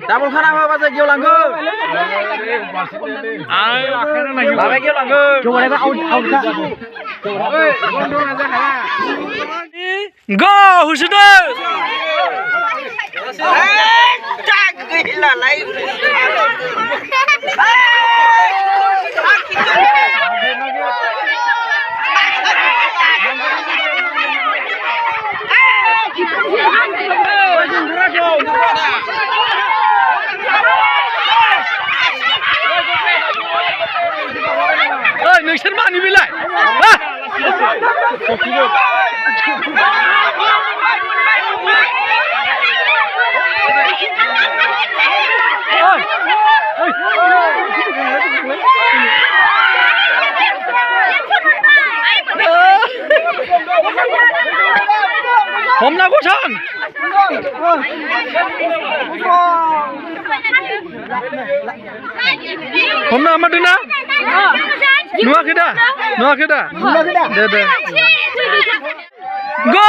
Double khana apa saja langgo? Ayo akhirnya lagi. Apa kau langgo? Coba deh out ka. Go Husnu. Cak gila lain. नोंसोर मानि बेलाय हमनांगौ San हमना हामारदों ना नुवाखै दा दे गो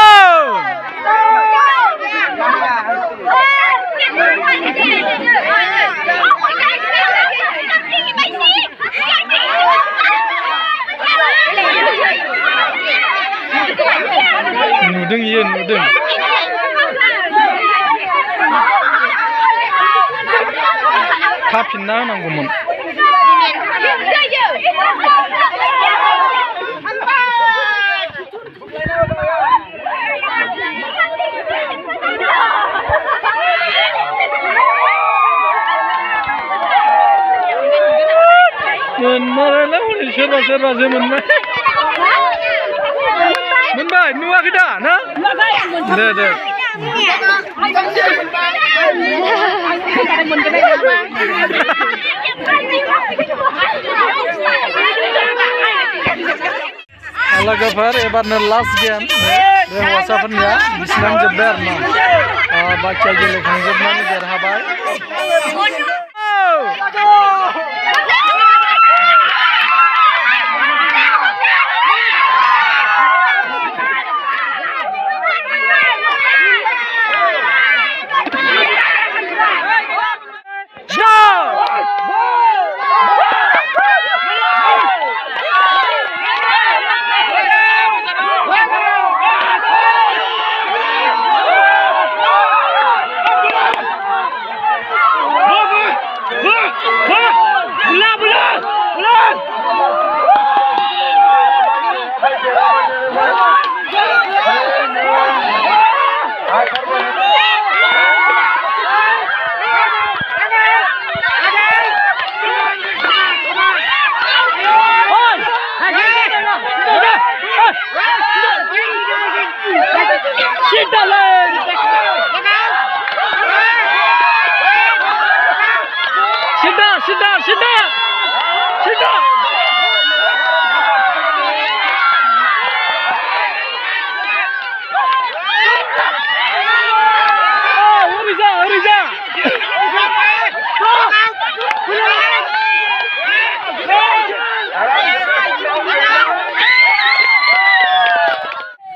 नुदों इयो नुदों खाफिनना होनांगौमोन मोनमारालाय हनै सोरबासो मोनबाय नुवाखै दा ना दे लोगोफोर एबारनो लास्ट गेम बे हौवासाफोरनिया बिसिनां जोब्बाय आरोना बाखिया गेलेखांजोबनानै देरहाबाय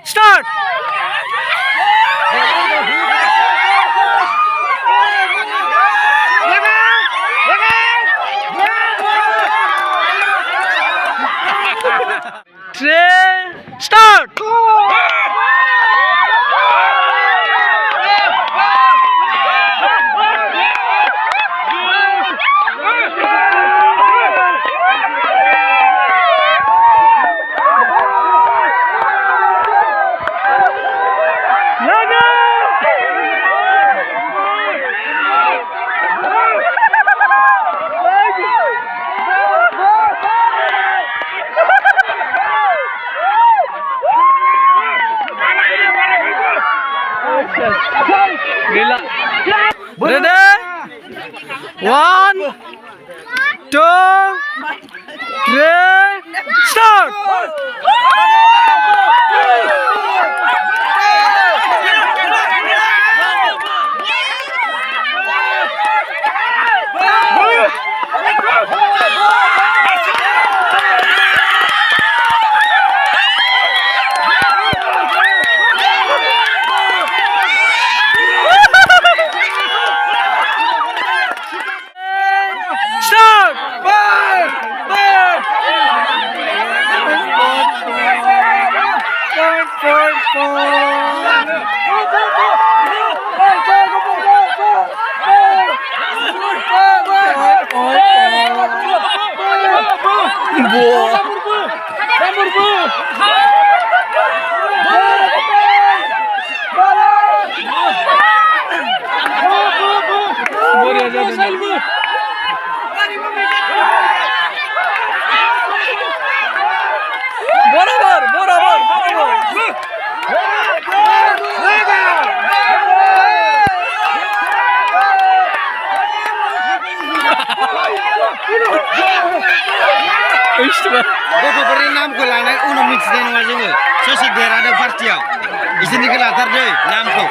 Start! Start! Ready? 1, 2, 3, start! point गथ'फोरनि नामखौ लानाय उनाव मिथिनाय नङा जोङो सोर सोर देरहादों पार्टियाव बिसोरनिखौ लाथारदो नामखौ